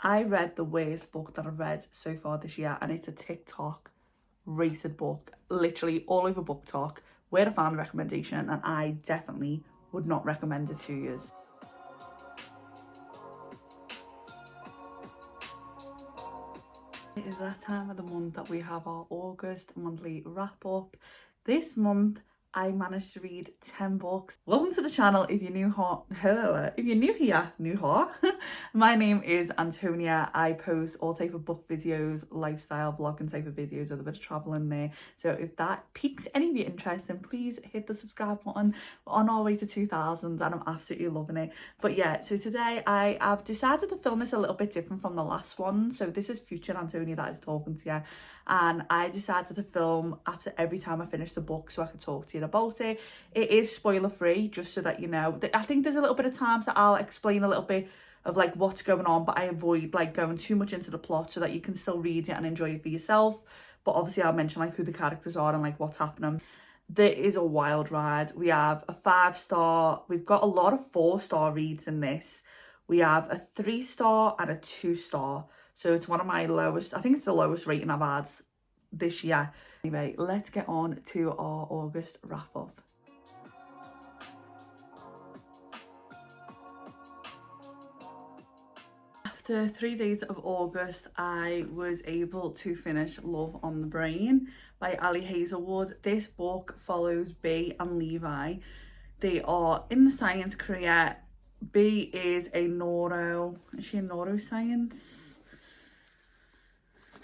I read the worst book that I've read so far this year, and it's a TikTok rated book, literally all over Book Talk, where I found the recommendation, and I definitely would not recommend it to you. It is that time of the month that we have our August monthly wrap up. This month I managed to read 10 books. Welcome to the channel. If you're new here, my name is Antonia. I post all type of book videos, lifestyle vlogging type of videos with a bit of travel in there. So if that piques any of your interest, then please hit the subscribe button. We're on our way to 2,000 and I'm absolutely loving it. But yeah, so today I have decided to film this a little bit different from the last one. So this is future Antonia that is talking to you. And I decided to film after every time I finish the book so I could talk to you about it. It is spoiler free, just so that you know. I think there's a little bit of time so I'll explain a little bit of like what's going on, but I avoid like going too much into the plot so that you can still read it and enjoy it for yourself. But obviously I'll mention like who the characters are and like what's happening. There is a wild ride. We have a 5-star, we've got a lot of 4-star reads in this. We have a 3-star and a 2-star. So it's one of my lowest, I think it's the lowest rating I've had this year. Anyway, let's get on to our August wrap up. After 3 days of August, I was able to finish Love on the Brain by Ali Hazelwood. This book follows Bea and Levi. They are in the science career. Bea is a neuroscience?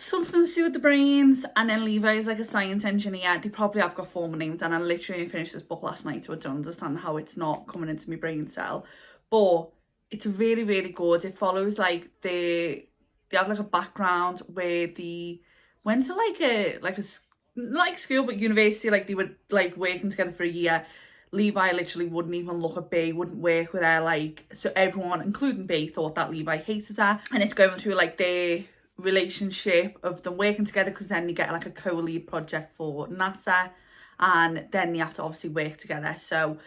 Something to do with the brains, and then Levi is like a science engineer. They probably have got formal names, and I literally finished this book last night, so I don't understand how it's not coming into my brain cell. But it's really, really good. It follows like they have like a background where they went to like school but university, like they were like working together for a year. Levi literally wouldn't even look at Bea, wouldn't work with her, like, so everyone, including Bea, thought that Levi hated her. And it's going through like their relationship of them working together, because then you get like a co-lead project for NASA, and then you have to obviously work together. So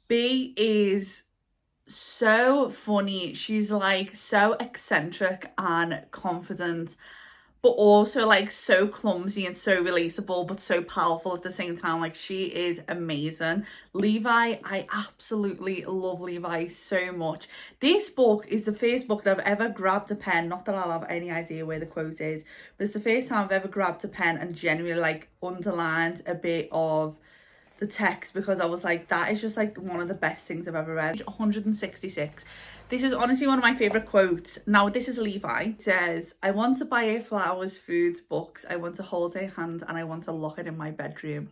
Bea is so funny. She's like so eccentric and confident, but also like so clumsy and so relatable, but so powerful at the same time. Like, she is amazing. Levi, I absolutely love Levi so much. This book is the first book that I've ever grabbed a pen, not that I'll have any idea where the quote is, but it's the first time I've ever grabbed a pen and genuinely like underlined a bit of the text, because I was like, that is just like one of the best things I've ever read. 166. This is honestly one of my favourite quotes. Now, this is Levi. It says, I want to buy her flowers, foods, books. I want to hold her hand and I want to lock it in my bedroom.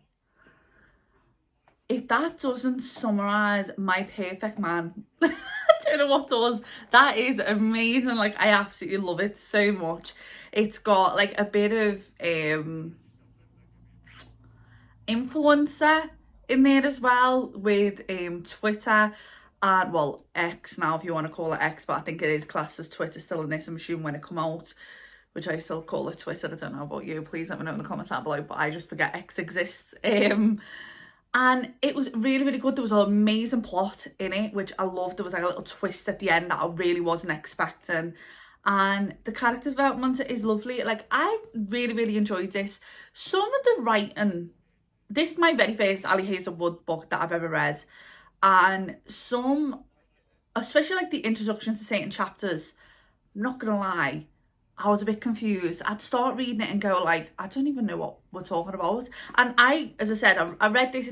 If that doesn't summarise my perfect man, I don't know what does. That is amazing. Like, I absolutely love it so much. It's got like a bit of influencer in there as well, with Twitter and, well, X now if you want to call it X, but I think it is classed as Twitter still in this, I'm assuming, when it come out, which I still call it Twitter. I don't know about you, please let me know in the comments down below, but I just forget X exists. And it was really, really good. There was an amazing plot in it, which I loved. There was like a little twist at the end that I really wasn't expecting, and the character development is lovely. Like, I really, really enjoyed this. Some of the writing, this is my very first Ali Hazelwood book that I've ever read, and some, especially like the introduction to certain chapters, I'm not gonna lie, I was a bit confused. I'd start reading it and go like, I don't even know what we're talking about. And as I said, I read this,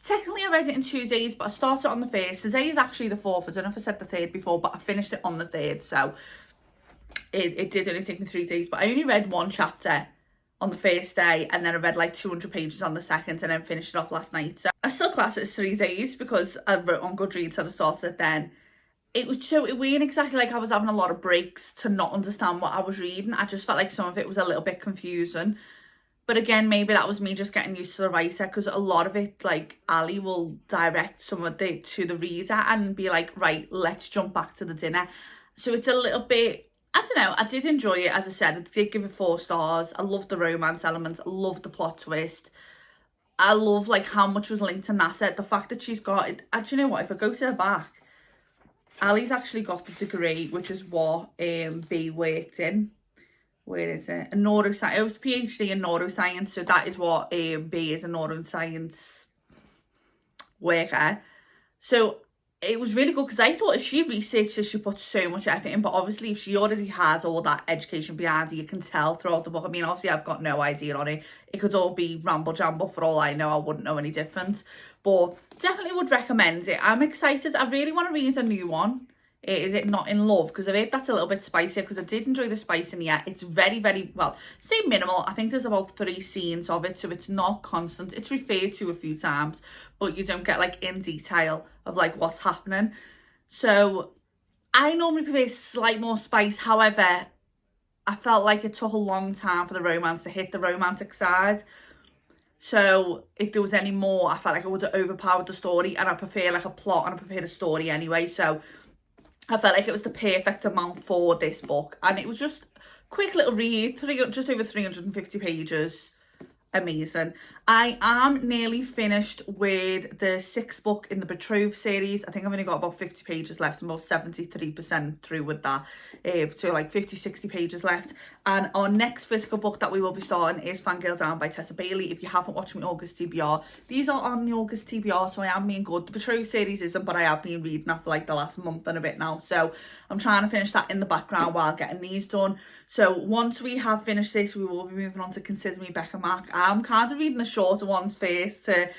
technically I read it in 2 days, but I started on the 1st. Today is actually the 4th. I don't know if I said the 3rd before, but I finished it on the 3rd. So it did only take me 3 days, but I only read 1 chapter on the first day, and then I read like 200 pages on the 2nd, and then finished it off last night. So I still class it as 3 days because I wrote on Goodreads and I started then. It weren't exactly like I was having a lot of breaks to not understand what I was reading. I just felt like some of it was a little bit confusing. But again, maybe that was me just getting used to the writer, because a lot of it, like, Ali will direct some of it to the reader and be like, right, let's jump back to the dinner. So it's a little bit, I don't know, I did enjoy it. As I said, I did give it 4 stars. I loved the romance elements. I loved the plot twist. I love like how much was linked to NASA. The fact that she's got it. Actually, you know what? If I go to the back, Ali's actually got the degree, which is what B worked in. Where is it? A neuroscience. It was a PhD in neuroscience, so that is what B is, a neuroscience worker. So it was really good because I thought if she researched this, she put so much effort in, but obviously if she already has all that education behind her, you can tell throughout the book. I mean, obviously I've got no idea on it. It could all be ramble jamble for all I know. I wouldn't know any difference, but definitely would recommend it. I'm excited. I really want to read a new one. Is It Not in Love? Because I heard that's a little bit spicier, because I did enjoy the spice in here. It's very, very, well, say minimal. I think there's about 3 scenes of it, so it's not constant. It's referred to a few times, but you don't get like in detail of like what's happening. So I normally prefer slight more spice. However, I felt like it took a long time for the romance to hit the romantic side. So if there was any more, I felt like it would have overpowered the story, and I prefer like a plot and I prefer the story anyway. So I felt like it was the perfect amount for this book, and it was just a quick little read, just over 350 pages. Amazing. I am nearly finished with the 6th book in the Betrothed series. I think I've only got about 50 pages left. I'm about 73% through with that. So like 50-60 pages left. And our next physical book that we will be starting is Fangirl Down by Tessa Bailey. If you haven't watched my August TBR, these are on the August TBR, so I am being good. The Betrothed series isn't, but I have been reading that for like the last month and a bit now. So I'm trying to finish that in the background while getting these done. So once we have finished this, we will be moving on to Consider Me Becca Mac. I'm kind of reading the shorter ones first to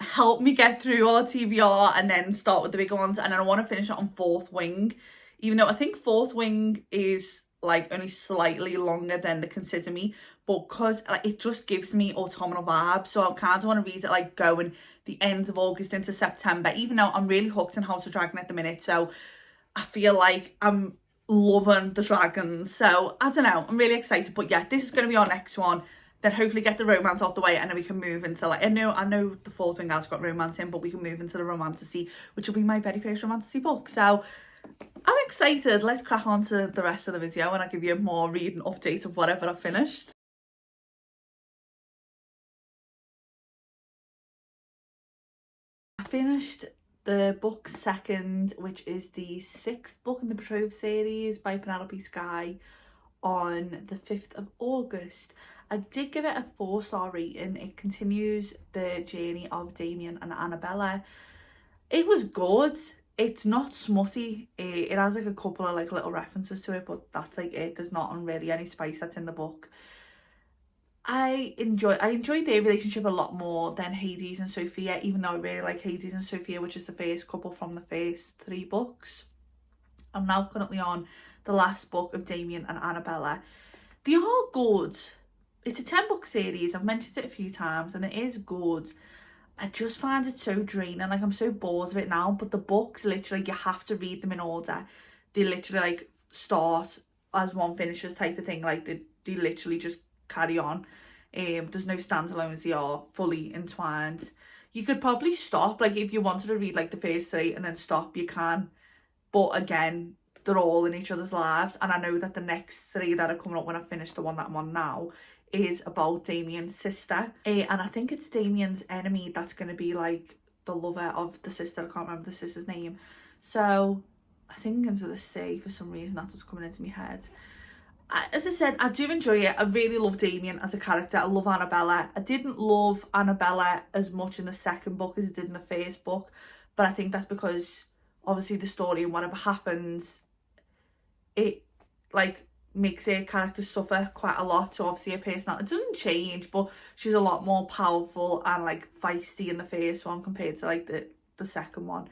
help me get through our TBR, and then start with the bigger ones. And then I want to finish it on Fourth Wing, even though I think Fourth Wing is like only slightly longer than the Consider Me, but because like it just gives me autumnal vibes. So I kind of want to read it like going the end of August into September, even though I'm really hooked on House of Dragon at the minute. So I feel like I'm loving the dragons. So I don't know, I'm really excited. But yeah, this is going to be our next one. Then hopefully get the romance out the way, and then we can move into like, I know the Fourth Wing has got romance in, but we can move into the romantasy, which will be my very first romantasy book. So I'm excited. Let's crack on to the rest of the video, and I'll give you a more reading update of whatever I've finished. I finished the book 2nd, which is the 6th book in the Betrothed series by Penelope Sky, on the 5th of August. I did give it a 4-star rating. It continues the journey of Damien and Annabella. It was good. It's not smutty. It has like a couple of like little references to it, but that's like it. There's not really any spice that's in the book. I enjoyed their relationship a lot more than Hades and Sophia, even though I really like Hades and Sophia, which is the first couple from the first 3 books. I'm now currently on the last book of Damien and Annabella. They are good. It's a 10-book series. I've mentioned it a few times, and it is good. I just find it so draining. Like, I'm so bored of it now. But the books, literally, you have to read them in order. They literally like start as one finishes type of thing. Like they literally just carry on. There's no standalones. They are fully entwined. You could probably stop, like if you wanted to read like the first 3 and then stop, you can. But again, they're all in each other's lives, and I know that the next 3 that are coming up when I finish the one that I'm on now is about Damien's sister, and I think it's Damien's enemy that's going to be like the lover of the sister. I can't remember the sister's name. So I think it begins with a C for some reason. That's what's coming into my head. As I said, I do enjoy it. I really love Damien as a character. I love Annabella. I didn't love Annabella as much in the 2nd book as I did in the 1st book, but I think that's because obviously the story and whatever happens, it like makes her character suffer quite a lot. So obviously her personality, it doesn't change, but she's a lot more powerful and like feisty in the 1st one compared to like the 2nd one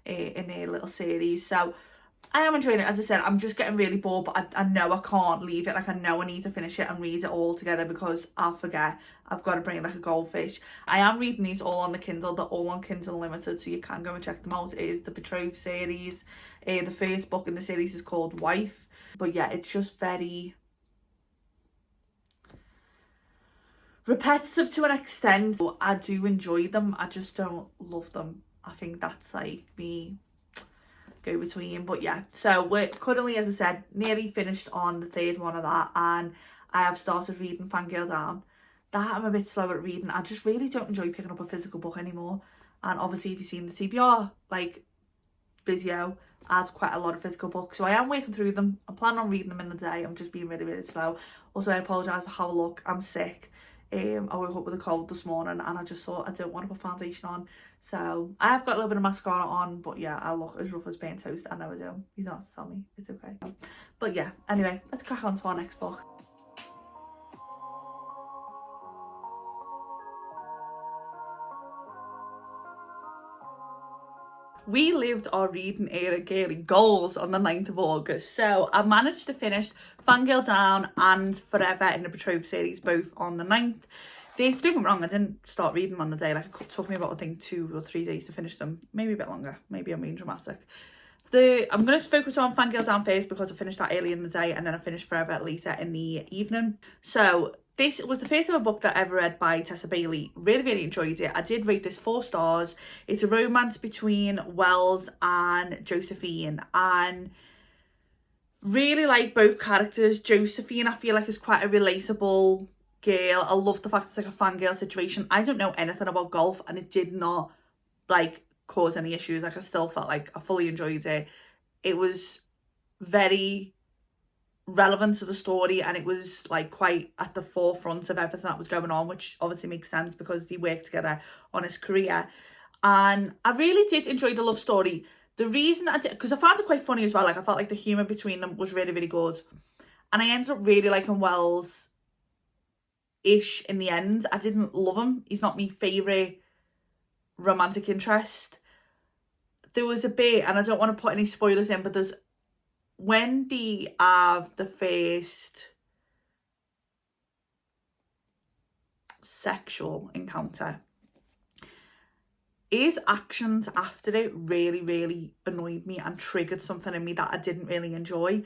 in her little series. So I am enjoying it. As I said, I'm just getting really bored, but I know I can't leave it. Like, I know I need to finish it and read it all together, because I'll forget. I've got to bring it like a goldfish. I am reading these all on the Kindle. They're all on Kindle Unlimited, so you can go and check them out. It is the Betrothed series. The first book in the series is called Wife. But yeah, it's just very repetitive to an extent. I do enjoy them. I just don't love them. I think that's like me go between. But yeah, so we're currently, as I said, nearly finished on the 3rd one of that, and I have started reading Fangirl Down. That I'm a bit slower at reading. I just really don't enjoy picking up a physical book anymore. And obviously, if you've seen the TBR like video, had quite a lot of physical books, so I am working through them. I'm planning on reading them in the day. I'm just being really, really slow. Also, I apologise for how I look. I'm sick. I woke up with a cold this morning and I just thought I don't want to put foundation on, so I have got a little bit of mascara on, but yeah, I look as rough as paint toast. I know I do. He's not to tell me, it's okay. But yeah, anyway, let's crack on to our next book. We lived our reading era girly goals on the 9th of August. So I managed to finish Fangirl Down and Forever in the Betrothed series, both on the 9th. Don't get me wrong, I didn't start reading them on the day. Like, it took me about, I think, 2 or 3 days to finish them. Maybe a bit longer. Maybe I'm being dramatic. I'm going to focus on Fangirl Down first because I finished that early in the day, and then I finished Forever later in the evening. So this was the first ever book that I ever read by Tessa Bailey. Really, really enjoyed it. I did rate this 4 stars. It's a romance between Wells and Josephine, and really like both characters. Josephine, I feel like, is quite a relatable girl. I love the fact it's like a fangirl situation. I don't know anything about golf, and it did not like cause any issues. Like, I still felt like I fully enjoyed it. It was very relevant to the story, and it was like quite at the forefront of everything that was going on, which obviously makes sense because they worked together on his career. And I really did enjoy the love story. The reason I did, because I found it quite funny as well. Like, I felt like the humour between them was really, really good, and I ended up really liking Wells ish in the end. I didn't love him. He's not my favourite romantic interest. There was a bit, and I don't want to put any spoilers in, but there's when they have the first sexual encounter, his actions after it really, really annoyed me and triggered something in me that I didn't really enjoy.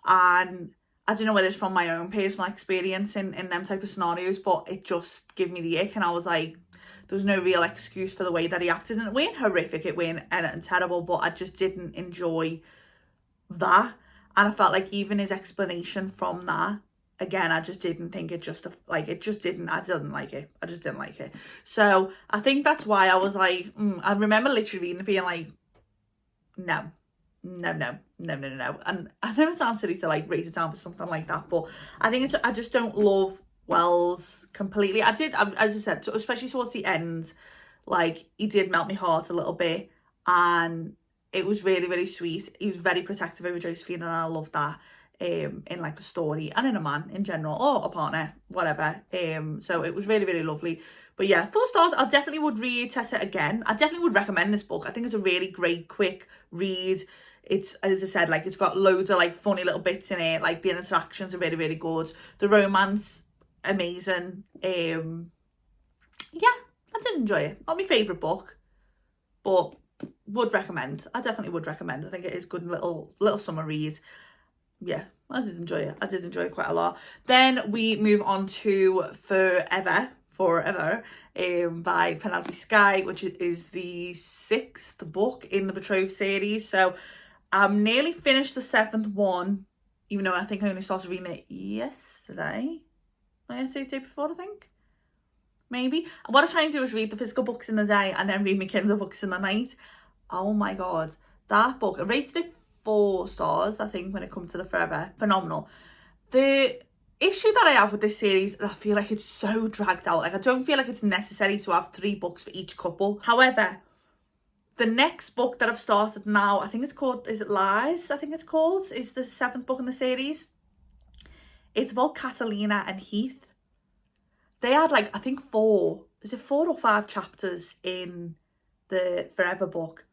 And I don't know whether it's from my own personal experience in them type of scenarios, but it just gave me the ick, and I was like, there's no real excuse for the way that he acted. And it wasn't horrific, it wasn't anything terrible, but I just didn't enjoy that. And I felt like even his explanation from that, again, I just didn't think it just, like, it just didn't, I didn't like it. I just didn't like it. So I think that's why I was like, I remember literally reading it being like, no. And I know it sounds silly to like rate it down for something like that, but I think I just don't love Wells completely. As I said, especially towards the end, like, he did melt my heart a little bit, and it was really, really sweet. He was very protective over Josephine, and I love that in like the story and in a man in general, or a partner, whatever. So it was really, really lovely. But yeah, 4 stars. I definitely would read Tessa again. I definitely would recommend this book. I think it's a really great, quick read. It's, as I said, like, it's got loads of like funny little bits in it. Like, the interactions are really, really good. The romance, amazing. Yeah, I did enjoy it. Not my favourite book, but would recommend. I definitely would recommend. I think it is good little summer read. Yeah, I did enjoy it. I did enjoy it quite a lot. Then we move on to Forever by Penelope Sky, which is the 6th book in the Betrothed series. So I'm nearly finished the 7th one, even though I think I only started reading it yesterday. Yesterday, the day before, I think. Maybe. What I try and do is read the physical books in the day and then read my Kindle books in the night. Oh my god, that book, I rated it 4 stars, I think, when it comes to the Forever. Phenomenal. The issue that I have with this series, I feel like it's so dragged out. Like, I don't feel like it's necessary to have 3 books for each couple. However, the next book that I've started now, I think it's called, is it Lies? I think it's called, is the 7th book in the series. It's about Catalina and Heath. They had like, I think 4 or 5 chapters in the Forever book,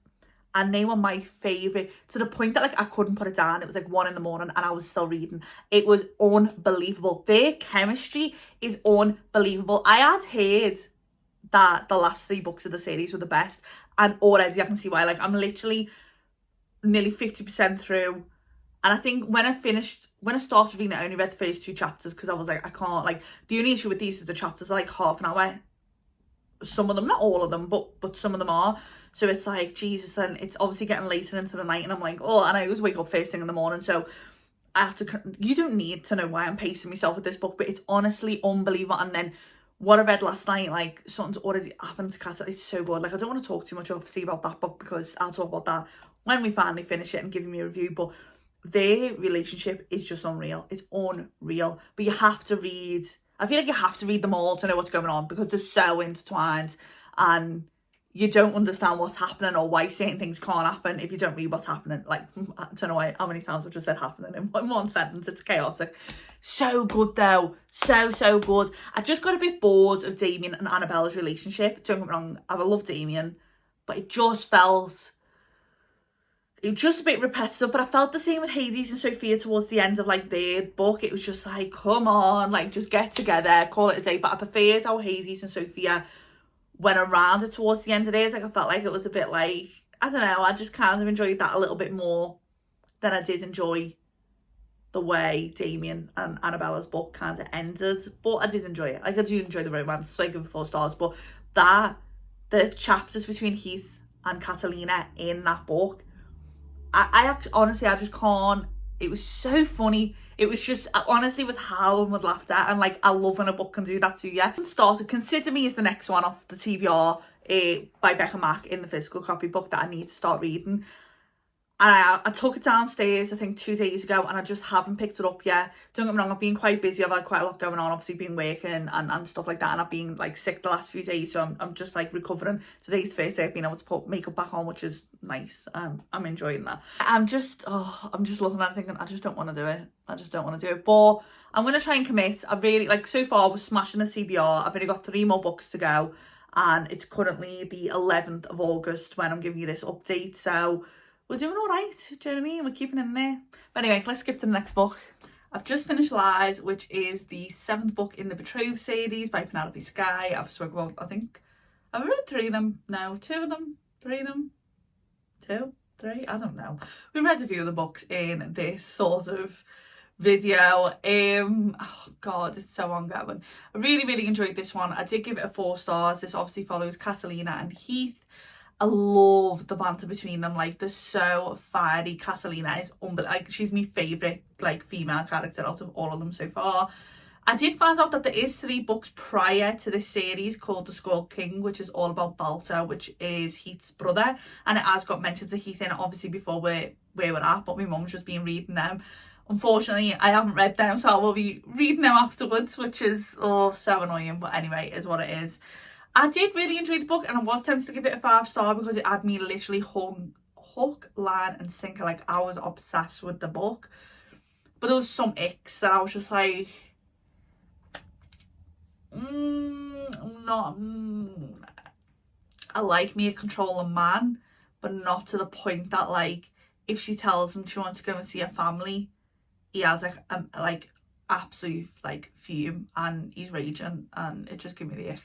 and they were my favourite, to the point that like I couldn't put it down. It was like 1 in the morning and I was still reading. It was unbelievable. Their chemistry is unbelievable. I had heard that the last 3 books of the series were the best, and already I can see why. Like, I'm literally nearly 50% through, and I think when I started reading it, I only read the first 2 chapters because I was like, I can't, like, the only issue with these is the chapters are like half an hour. Some of them, not all of them, but some of them are. So it's like, Jesus, and it's obviously getting later into the night, and I'm like, oh, and I always wake up first thing in the morning, so I have to, you don't need to know why I'm pacing myself with this book, but it's honestly unbelievable. And then what I read last night, like, something's already happened to Kat. It's so good. Like, I don't want to talk too much obviously about that book because I'll talk about that when we finally finish it and giving me a review. But their relationship is just unreal. It's unreal. But you have to read, I feel like you have to read them all to know what's going on, because they're so intertwined and you don't understand what's happening or why certain things can't happen if you don't read what's happening. Like, I don't know how many times I've just said happening in one sentence. It's chaotic. So good though. So good. I just got a bit bored of Damien and Annabella's relationship. Don't get me wrong, I love Damien, but it was just a bit repetitive. But I felt the same with Hades and Sophia towards the end of like their book. It was just like, come on, like just get together, call it a day. But I preferred how Hades and Sophia went around it towards the end of theirs. Like, I felt like it was a bit like, I don't know, I just kind of enjoyed that a little bit more than I did enjoy the way Damien and Annabella's book kind of ended. But I did enjoy it. Like, I do enjoy the romance, so I give it 4 stars. But the chapters between Heath and Catalina in that book, I honestly, I just can't. It was so funny. It was just, I honestly was howling with laughter. And like, I love when a book can do that to you. Started Consider Me is the next one off the TBR by Becca Mack in the physical copy book that I need to start reading. And I took it downstairs, I think 2 days ago, and I just haven't picked it up yet. Don't get me wrong, I've been quite busy. I've had quite a lot going on, obviously been working and stuff like that. And I've been like sick the last few days, so I'm just like recovering. Today's the first day I've been able to put makeup back on, which is nice. I'm enjoying that. I'm just looking at it thinking, I just don't want to do it. I just don't want to do it. But I'm going to try and commit. I really, like, so far I was smashing the TBR. I've only got 3 more books to go. And it's currently the 11th of August when I'm giving you this update. So we're doing all right, do you know what I mean? We're keeping in there. But anyway, let's skip to the next book. I've just finished Lies, which is the 7th book in the Betrothed series by Penelope Sky. I've spoken about, I think, I've read 3 of them now. 2 of them? 3 of them? 2? 3? I don't know. We read a few of the books in this sort of video. Oh God, it's so ongoing. I really enjoyed this one. I did give it a 4 stars. This obviously follows Catalina and Heath. I love the banter between them. Like, they're so fiery. Catalina is unbelievable. Like, she's my favourite, like, female character out of all of them so far. I did find out that there is 3 books prior to this series called The Skull King, which is all about Balto, which is Heath's brother. And it has got mentions of Heath in it, obviously, before where we're at. But my mum's just been reading them. Unfortunately, I haven't read them, so I will be reading them afterwards, which is, oh, so annoying. But anyway, it is what it is. I did really enjoy the book, and I was tempted to give it a 5 star because it had me literally hook, line and sinker. Like, I was obsessed with the book. But there was some icks that I was just like, I like me a controlling man, but not to the point that, like, if she tells him she wants to go and see her family, he has like absolute like fume and he's raging, and it just gave me the ick.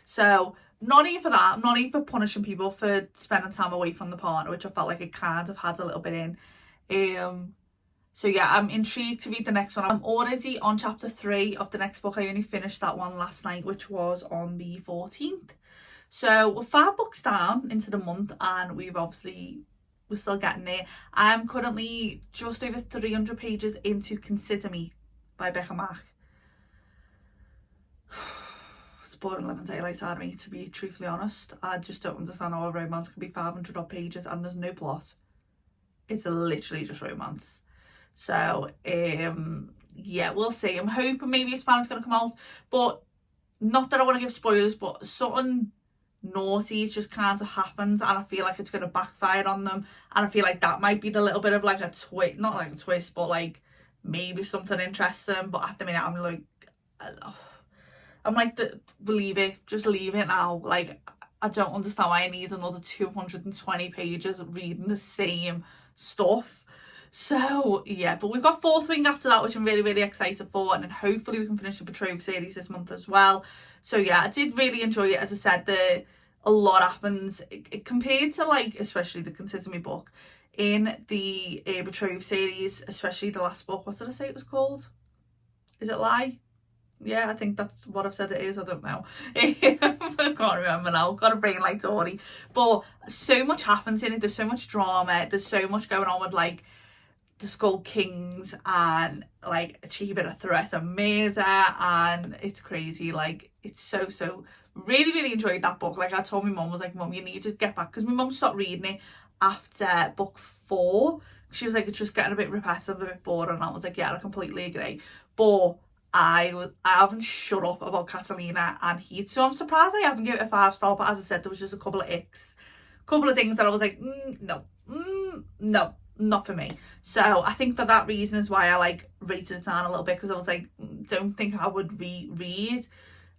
So not even for that, not even for punishing people for spending time away from the partner, which I felt like it kind of had a little bit in. So yeah, I'm intrigued to read the next one. I'm already on chapter 3 of the next book. I only finished that one last night, which was on the 14th. So we're 5 books down into the month, and we're still getting there. I'm currently just over 300 pages into Consider Me by Becca Mack. It's boring living daylights out of me, to be truthfully honest. I just don't understand how a romance can be 500 odd pages and there's no plot. It's literally just romance. So yeah, we'll see. I'm hoping maybe a spanner's going to come out, but not that I want to give spoilers, but something naughty just kind of happens, and I feel like it's going to backfire on them, and I feel like that might be the little bit of like a twist, not like a twist, but like maybe something interesting. But at the minute I'm like, leave it, just leave it now. Like, I don't understand why I need another 220 pages of reading the same stuff. So yeah, but we've got Fourth Wing after that, which I'm really excited for, and then hopefully we can finish the Betrothed series this month as well. So yeah, I did really enjoy it. As I said, a lot happens compared to, like, especially the Consider Me book in the Betrothed series, especially the last book. What did I say it was called? Is it Lie? Yeah, I think that's what I've said it is. I don't know. I can't remember now. Got a brain like Tori. But so much happens in it. There's so much drama. There's so much going on with, like, the Skull Kings and, like, achieving a threat of murder, and it's crazy. Like, it's so really enjoyed that book. Like, I told my mum, was like, Mum, you need to get back, because my mum stopped reading it after book 4. She was like, it's just getting a bit repetitive, a bit boring, and I was like, yeah, I completely agree. But I haven't shut up about Catalina and Heat, so I'm surprised I haven't given it a 5-star. But as I said, there was just a couple of things that I was like, no, not for me. So I think for that reason is why I like rated it down a little bit, because I was like, don't think I would reread.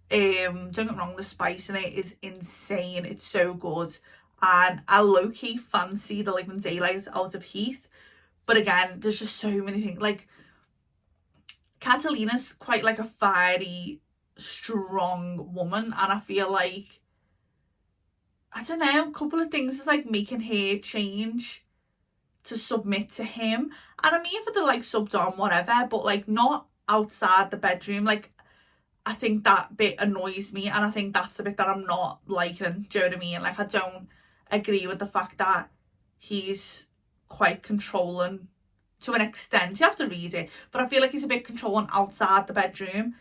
Don't get me wrong, the spice in it is insane. It's so good, and I low-key fancy the Living Daylights out of Heath. But again, there's just so many things. Like, Catalina's quite like a fiery, strong woman, and I feel like, I don't know, a couple of things is like making her change to submit to him. And I mean, for the like subbed on, whatever, but like not outside the bedroom. Like, I think that bit annoys me, and I think that's the bit that I'm not liking. Do you know what I mean? Like, I don't agree with the fact that he's quite controlling to an extent. You have to read it, but I feel like he's a bit controlling outside the bedroom,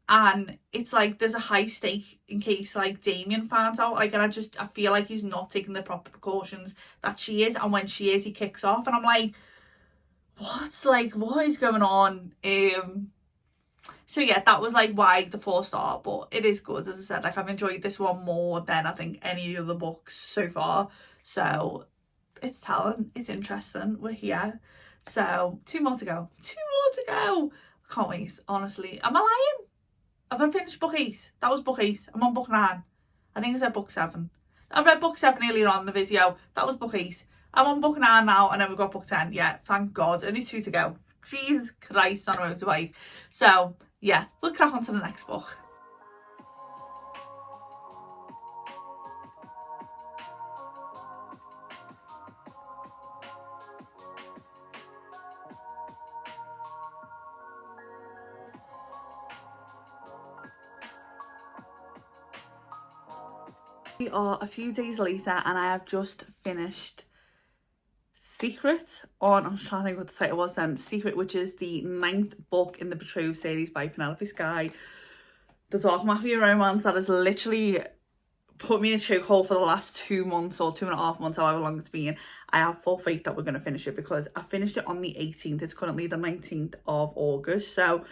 and it's like there's a high stake in case like Damien finds out, like, and I feel like he's not taking the proper precautions that she is, and when she is, he kicks off, and I'm like, what is going on? So yeah, that was like why the 4-star, but it is good. As I said, like, I've enjoyed this one more than I think any of the books so far, so it's telling, it's interesting, we're here. So 2 more to go. I can't wait, honestly. Am I lying? Have I finished book 8? That was book 8. I'm on book 9. I think I said book 7. I read book 7 earlier on in the video. That was book 8. I'm on book 9 now, and then we've got book 10. Yeah, thank God. Only 2 to go. Jesus Christ, on a motorbike. So yeah, we'll crack on to the next book. We are a few days later, and I have just finished Secret on, I'm trying to think what the title was then, Secret, which is the 9th book in the Betrothed series by Penelope Sky. The dark mafia romance that has literally put me in a chokehold for the last 2 months or 2.5 months, however long it's been. I have full faith that we're going to finish it, because I finished it on the 18th. It's currently the 19th of August. So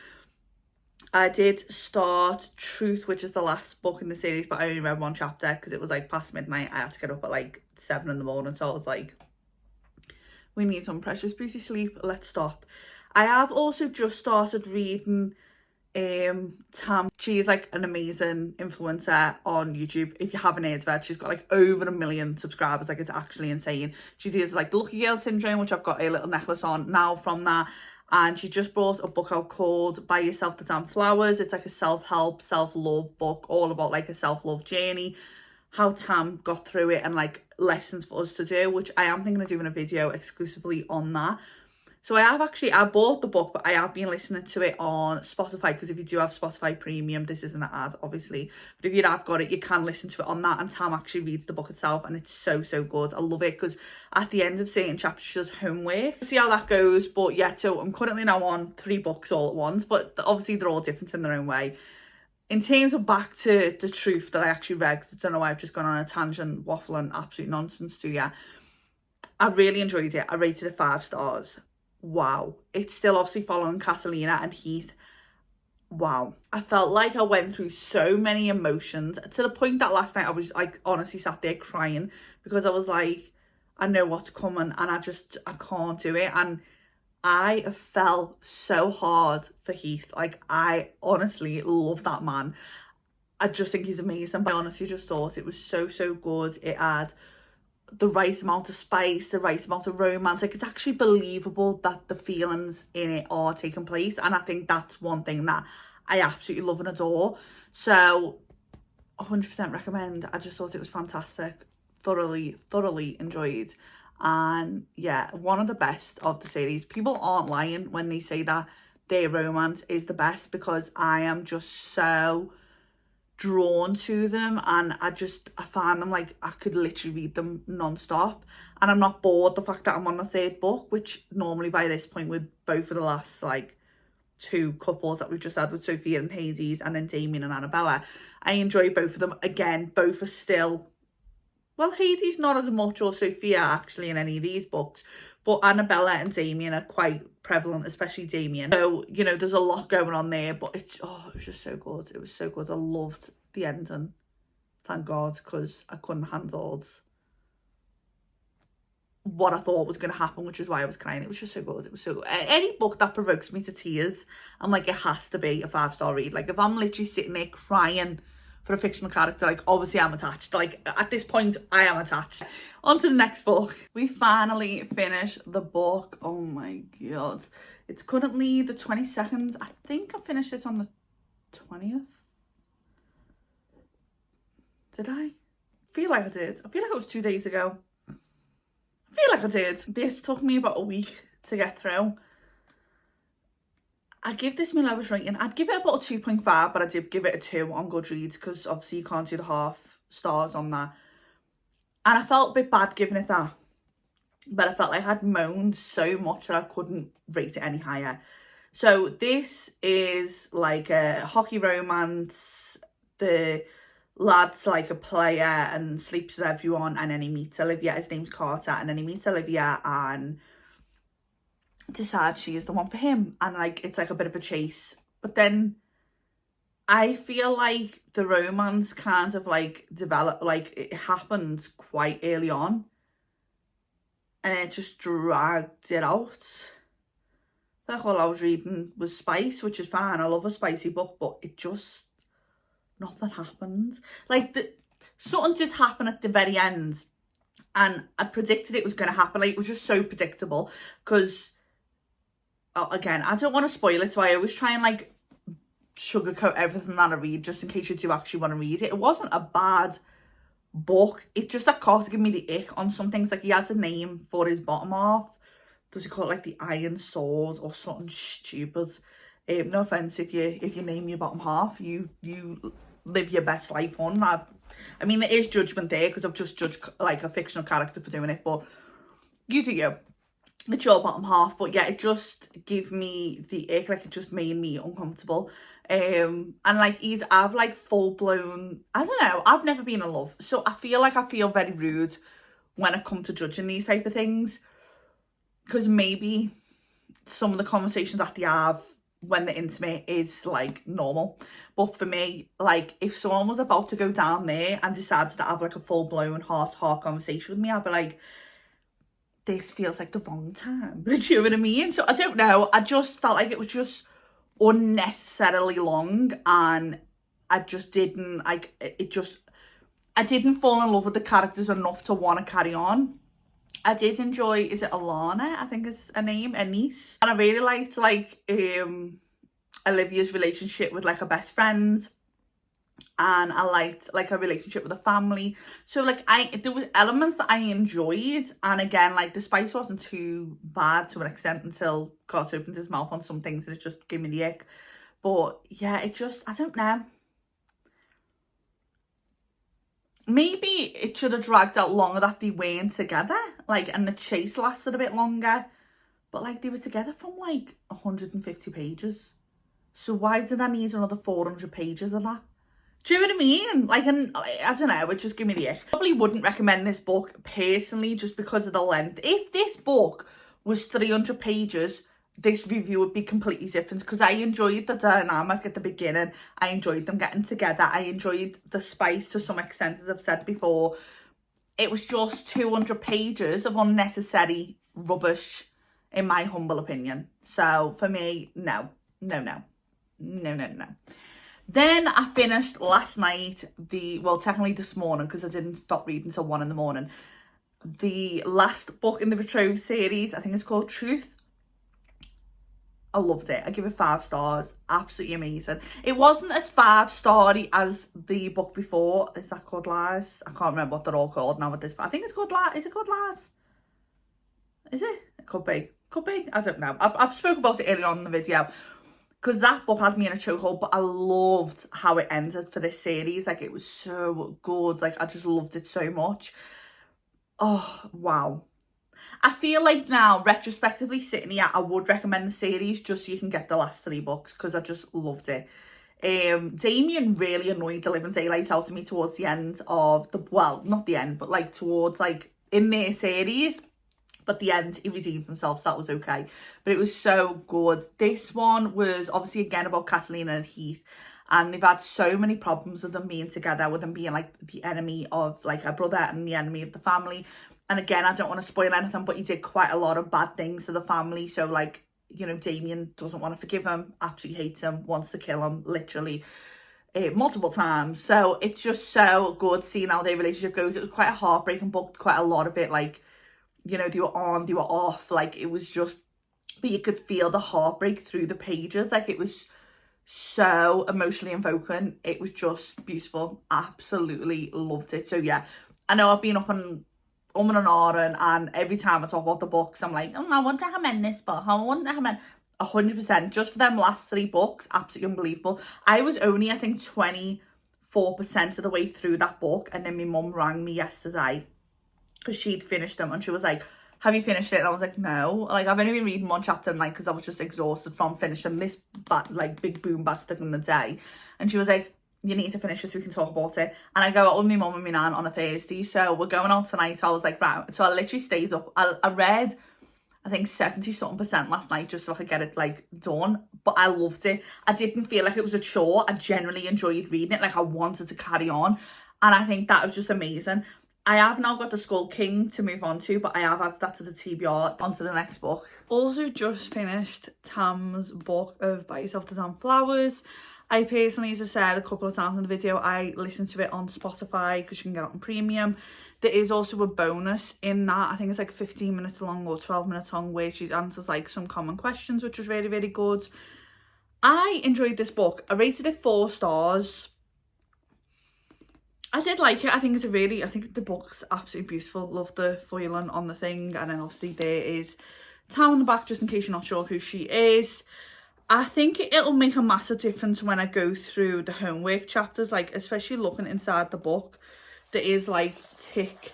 I did start Truth, which is the last book in the series, but I only read 1 chapter because it was like past midnight. I had to get up at like 7 in the morning, so I was like, we need some precious beauty sleep, let's stop. I have also just started reading Tam. She's like an amazing influencer on YouTube. If you haven't heard of her, she's got like over 1 million subscribers. Like, it's actually insane. She's used like the Lucky Girl syndrome, which I've got a little necklace on now from that. And she just brought a book out called Buy Yourself the Damn Flowers. It's like a self-help, self-love book, all about like a self-love journey, how Tam got through it, and like lessons for us to do, which I am thinking of doing a video exclusively on that. So I bought the book, but I have been listening to it on Spotify, because if you do have Spotify Premium, this isn't an ad, obviously, but if you have got it, you can listen to it on that, and Tam actually reads the book itself, and it's so good. I love it, because at the end of certain chapters, she does homework. See how that goes. But yeah, so I'm currently now on 3 books all at once, but obviously they're all different in their own way. In terms of back to the Truth that I actually read, because I don't know why I've just gone on a tangent, waffling absolute nonsense to you. I really enjoyed it. I rated it 5 stars. Wow. It's still obviously following Catalina and Heath. Wow. I felt like I went through so many emotions, to the point that last night I was like honestly sat there crying, because I was like, I know what's coming, and I can't do it. And I fell so hard for Heath. Like, I honestly love that man. I just think he's amazing. But I honestly just thought it was so good. It had the right amount of spice, the right amount of romance. Like, it's actually believable that the feelings in it are taking place, and I think that's one thing that I absolutely love and adore. So 100% recommend. I just thought it was fantastic. Thoroughly enjoyed. And yeah, one of the best of the series. People aren't lying when they say that their romance is the best, because I am just so drawn to them, and I find them like I could literally read them non-stop, and I'm not bored the fact that I'm on the 3rd book, which normally by this point with both of the last like 2 couples that we've just had with Sophia and Hades, and then Damien and Annabella, I enjoy both of them. Again, both are still well, Hades not as much, or Sophia actually in any of these books, but Annabella and Damien are quite prevalent, especially Damien. So, you know, there's a lot going on there, but it was just so good. It was so good. I loved the ending. Thank God, because I couldn't handle what I thought was going to happen, which is why I was crying. It was just so good. It was so good. Any book that provokes me to tears, I'm like, it has to be a 5-star read. Like, if I'm literally sitting there crying for a fictional character, like, obviously I'm attached. Like, at this point, I am attached. On to the next book. We finally finished the book. Oh my God. It's currently the 22nd. I think I finished it on the 20th. Did I? Feel like I did. I feel like it was 2 days ago. I feel like I did. This took me about a week to get through. I give this my lowest rating. I'd give it about a 2.5, but I did give it a 2 on Goodreads because obviously you can't do the half stars on that. And I felt a bit bad giving it that. But I felt like I'd moaned so much that I couldn't rate it any higher. So this is like a hockey romance. The lad's like a player and sleeps with everyone, and then he meets Olivia. His name's Carter, and then he meets Olivia and decides she is the one for him, and like it's like a bit of a chase. But then I feel like the romance kind of like developed, like it happened quite early on, and it just dragged it out. Like all I was reading was spice, which is fine. I love a spicy book, but it just, nothing happened. Like, something did happen at the very end, and I predicted it was going to happen. Like, it was just so predictable because, again, I don't want to spoil it, so I always try and like sugarcoat everything that I read just in case you do actually want to read it. It wasn't a bad book. It just, that Carter gave me the ick on some things. Like, he has a name for his bottom half. Does he call it like the Iron Sword or something stupid? No offense if you name your bottom half, you live your best life on. I mean, there is judgment there because I've just judged like a fictional character for doing it, but you do you. It's your bottom half. But yeah, it just gave me the ick. Like, it just made me uncomfortable. And like I've like full blown, I don't know, I've never been in love, so I feel very rude when it comes to judging these type of things, because maybe some of the conversations that they have when they're intimate is like normal, but for me, like, if someone was about to go down there and decided to have like a full-blown heart-to-heart conversation with me, I'd be like, this feels like the wrong time. Do you know what I mean? So I don't know, I just felt like it was just unnecessarily long, and I just didn't like it. I didn't fall in love with the characters enough to want to carry on. I did enjoy, is it Alana, I think is her name, her niece, and I really liked like Olivia's relationship with like her best friend, and I liked like her relationship with the family. So like there was elements that I enjoyed, and again, like the spice wasn't too bad to an extent until Carter opened his mouth on some things and it just gave me the ick. But yeah, it just, I don't know, maybe it should have dragged out longer that they weren't together, like, and the chase lasted a bit longer, but like they were together from like 150 pages, so why did I need another 400 pages of that? Do you know what I mean? Like, and I don't know, it just gave me the ick. Probably wouldn't recommend this book personally just because of the length. If this book was 300 pages, this review would be completely different, because I enjoyed the dynamic at the beginning. I enjoyed them getting together. I enjoyed the spice to some extent, as I've said before. It was just 200 pages of unnecessary rubbish, in my humble opinion. So for me, no. Then I finished last night well, technically this morning, because I didn't stop reading till 1 in the morning, the last book in the Betrothed series. I think it's called Truth. I loved it. I give it 5 stars. Absolutely amazing. It wasn't as 5-starry as the book before. Is that called Lies? I can't remember what they're all called now with this, but I think it's called Lies. Is it called Lies? Is it? It could be. Could be. I don't know. I've spoken about it earlier on in the video, because that book had me in a chokehold, but I loved how it ended for this series. Like, it was so good. Like, I just loved it so much. Oh, wow. I feel like now, retrospectively sitting here, I would recommend the series just so you can get the last 3 books, because I just loved it. Damien really annoyed the living daylights out of me towards the end of the, well, not the end, but like towards like in their series. But the end, he redeemed himself, so that was okay. But it was so good. This one was obviously again about Catalina and Heath. And they've had so many problems with them being together, with them being like the enemy of like her brother and the enemy of the family. And again, I don't want to spoil anything, but he did quite a lot of bad things to the family. So like, you know, Damien doesn't want to forgive him, absolutely hates him, wants to kill him, literally multiple times. So it's just so good seeing how their relationship goes. It was quite a heartbreaking book, quite a lot of it, like, you know, they were on, they were off, like it was just, but you could feel the heartbreak through the pages. Like it was so emotionally invoking. It was just beautiful. Absolutely loved it. So yeah, I know I've been up and and every time I talk about the books, I'm like, oh, I wouldn't recommend this book. I wouldn't recommend 100%. Just for them last 3 books, absolutely unbelievable. I was only, I think, 24% of the way through that book, and then my mum rang me yesterday because she'd finished them, and she was like, have you finished it? And I was like, no. Like, I've only been reading 1 chapter and like, because I was just exhausted from finishing this like big boom bastard in the day. And she was like, you need to finish it so we can talk about it. And I go out with my mum and my nan on a Thursday, so we're going out tonight. I was like, right. So I literally stayed up. I read, I think 70-something% last night just so I could get it like done. But I loved it. I didn't feel like it was a chore. I generally enjoyed reading it. Like I wanted to carry on. And I think that was just amazing. I have now got the Skull King to move on to, but I have added that to the TBR, onto the next book. Also just finished Tam's book of Buy Yourself the Damn Flowers. I personally, as I said a couple of times in the video, I listened to it on Spotify because you can get it on premium. There is also a bonus in that. I think it's like 15 minutes long or 12 minutes long, where she answers like some common questions, which was really, really good. I enjoyed this book. I rated it 4 stars. I did like it. I think the book's absolutely beautiful. Love the foiling on the thing. And then obviously there is Tam on the back, just in case you're not sure who she is. I think it'll make a massive difference when I go through the homework chapters, like especially looking inside the book. There is like tick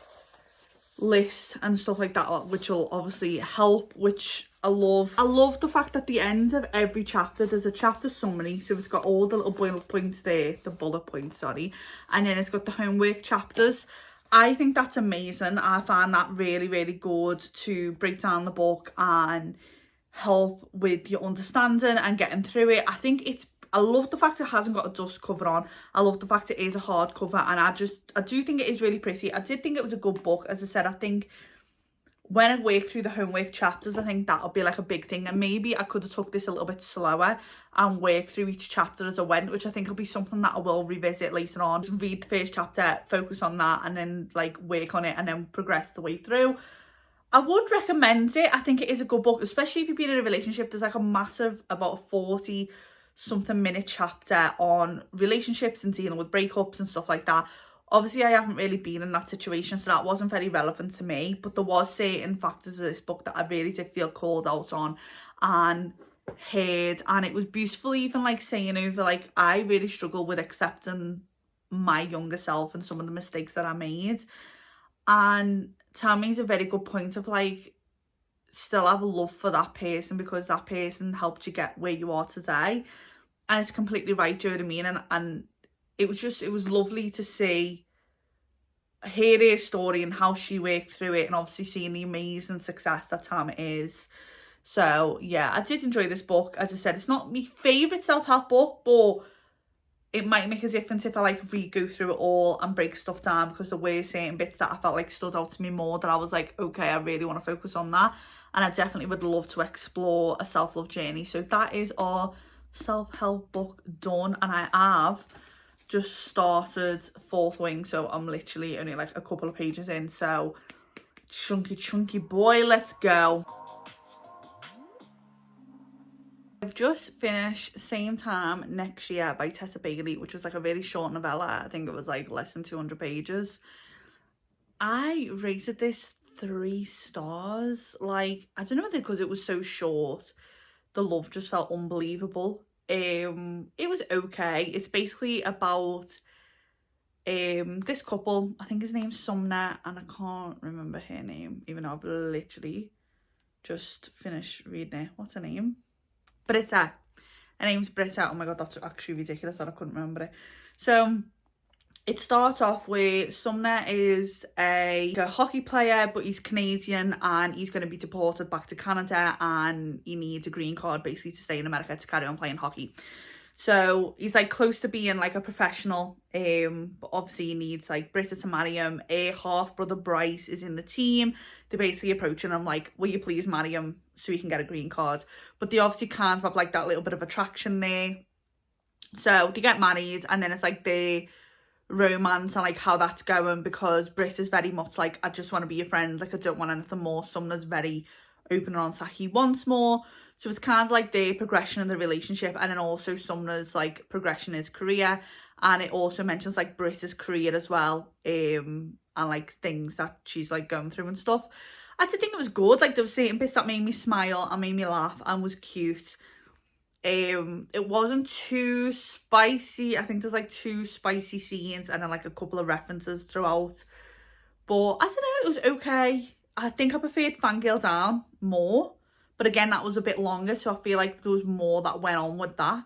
list and stuff like that, which will obviously help, which I love. I love the fact that at the end of every chapter there's a chapter summary, so it's got all the little bullet points there, the bullet points, sorry, and then it's got the homework chapters. I think that's amazing. I find that really, really good to break down the book and help with your understanding and getting through it. I love the fact it hasn't got a dust cover on. I love the fact it is a hardcover, and I do think it is really pretty. I did think it was a good book. As I said, I think when I work through the homework chapters, I think that'll be like a big thing, and maybe I could have took this a little bit slower and work through each chapter as I went, which I think will be something that I will revisit later on. Just read the first chapter, focus on that, and then like work on it and then progress the way through. I would recommend it. I think it is a good book, especially if you've been in a relationship. There's like a massive, about a 40 something minute chapter on relationships and dealing with breakups and stuff like that. Obviously I haven't really been in that situation, so that wasn't very relevant to me, but there was certain factors of this book that I really did feel called out on and heard, and it was beautiful, even like saying over like I really struggle with accepting my younger self and some of the mistakes that I made, and Tammy's a very good point of like still have a love for that person because that person helped you get where you are today. And it's completely right, do you know what I mean? And it was lovely to hear her story and how she worked through it, and obviously seeing the amazing success that Tam is. So yeah, I did enjoy this book. As I said, it's not my favourite self-help book, but it might make a difference if I like re-go through it all and break stuff down, because there were certain bits that I felt like stood out to me more, that I was like, okay, I really want to focus on that. And I definitely would love to explore a self-love journey. So that is our self-help book done, and I have just started 4th Wing, so I'm literally only like a couple of pages in. So chunky boy, let's go. I've just finished Same Time Next Year by Tessa Bailey, which was like a really short novella. I think it was like less than 200 pages. I rated this 3 stars. Like, I don't know whether because it was so short, the love just felt unbelievable. It was okay. It's basically about this couple. I think his name's Sumner, and I can't remember her name, even though I've literally just finished reading it. What's her name? But it's her. Her name's Britta. Oh my god, that's actually ridiculous that I couldn't remember it. So it starts off with Sumner is a hockey player, but he's Canadian and he's going to be deported back to Canada, and he needs a green card basically to stay in America to carry on playing hockey. So he's like close to being like a professional, but obviously he needs like Britta to marry him. A half brother Bryce is in the team. They're basically approaching him like, will you please marry him so he can get a green card? But they obviously can't have like that little bit of attraction there. So they get married, and then it's like the romance and like how that's going, because Britta's very much like, I just want to be your friend, like I don't want anything more. Sumner's very open and honest that he wants more. So it's kind of like the progression of the relationship, and then also Sumner's like progression in his career, and it also mentions like Britta's career as well, and like things that she's like going through and stuff. I did think it was good. Like there were certain bits that made me smile and made me laugh and was cute. It wasn't too spicy. I think there's like 2 spicy scenes and then like a couple of references throughout, but I don't know, it was okay. I think I preferred Fangirl Down more, but again that was a bit longer, so I feel like there was more that went on with that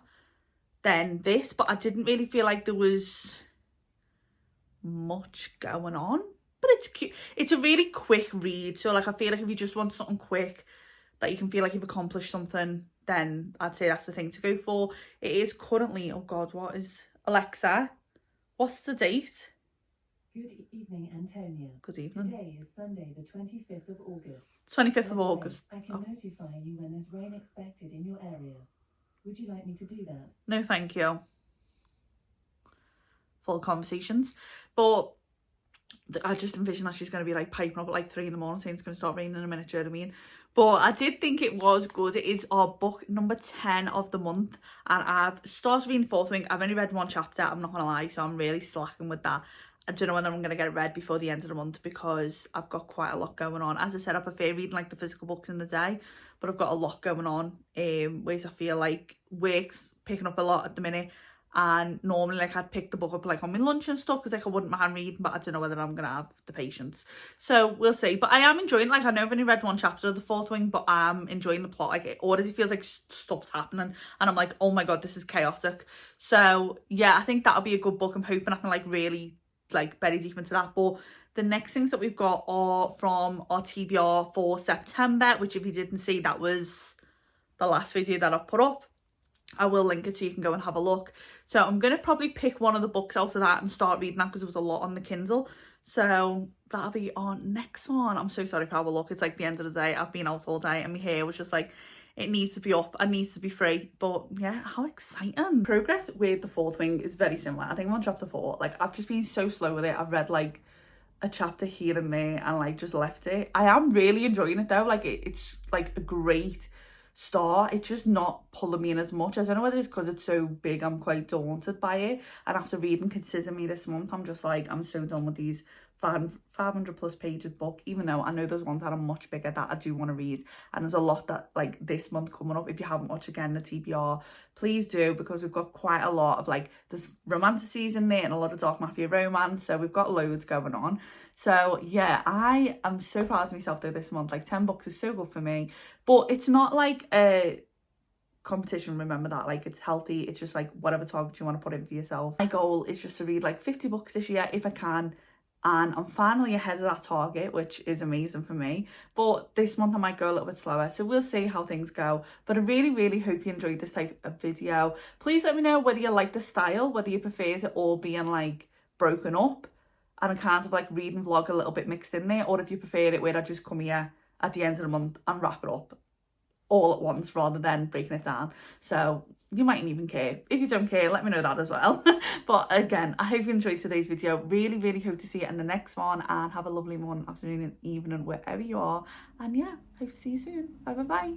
than this, but I didn't really feel like there was much going on. But it's cute. It's a really quick read, so like I feel like if you just want something quick that you can feel like you've accomplished something, then I'd say that's the thing to go for. It is currently, oh god, what is, Alexa, what's the date? Good evening, Antonia. Good evening. Today is Sunday, the 25th of August. 25th of August. I can notify you when there's rain expected in your area. Would you like me to do that? No, thank you. Full conversations. But I just envision that she's going to be like piping up at like 3 in the morning saying it's going to start raining in a minute, do you know what I mean? But I did think it was good. It is our book number 10 of the month, and I've started reading the 4th week. I've only read 1 chapter, I'm not going to lie, so I'm really slacking with that. I don't know whether I'm going to get it read before the end of the month because I've got quite a lot going on. As I said, I prefer reading like the physical books in the day, but I've got a lot going on, whereas I feel like work's picking up a lot at the minute, and normally like I'd pick the book up like on my lunch and stuff because like I wouldn't mind reading, but I don't know whether I'm gonna have the patience, so we'll see. But I am enjoying, like I know I've only read 1 chapter of the 4th wing, but I'm enjoying the plot. Like it already feels like stuff's happening and I'm like, oh my god, this is chaotic. So yeah, I think that'll be a good book. I'm hoping I can like really like bury deep into that. But the next things that we've got are from our TBR for September, which if you didn't see, that was the last video that I've put up. I will link it so you can go and have a look. So I'm going to probably pick one of the books out of that and start reading that because there was a lot on the Kindle. So that'll be our next one. I'm so sorry for how I look. It's like the end of the day. I've been out all day and my hair was just like, it needs to be up and needs to be free. But yeah, how exciting. Progress with the 4th wing is very similar. I think I'm on chapter 4. Like I've just been so slow with it. I've read like a chapter here and there and like just left it. I am really enjoying it though. Like it's like a great start. It's just not pulling me in as much. I don't know whether it's because it's so big I'm quite daunted by it, and after reading consistently this month I'm just like, I'm so done with these 500 plus pages book, even though I know there's ones that are much bigger that I do want to read, and there's a lot that like this month coming up. If you haven't watched again the TBR, please do, because we've got quite a lot of like there's romanticities in there and a lot of dark mafia romance, so we've got loads going on. So yeah, I am so proud of myself though this month. Like 10 books is so good for me, but it's not like a competition, remember that. Like it's healthy, it's just like whatever target you want to put in for yourself. My goal is just to read like 50 books this year if I can, and I'm finally ahead of that target, which is amazing for me. But this month I might go a little bit slower, so we'll see how things go. But I really hope you enjoyed this type of video. Please let me know whether you like the style, whether you prefer it all being like broken up and a kind of like reading vlog a little bit mixed in there, or if you prefer it where I just come here at the end of the month and wrap it up all at once rather than breaking it down. So you mightn't even care. If you don't care, let me know that as well. But again, I hope you enjoyed today's video. Really hope to see you in the next one, and have a lovely morning, afternoon and evening wherever you are. And yeah, hope to see you soon. Bye.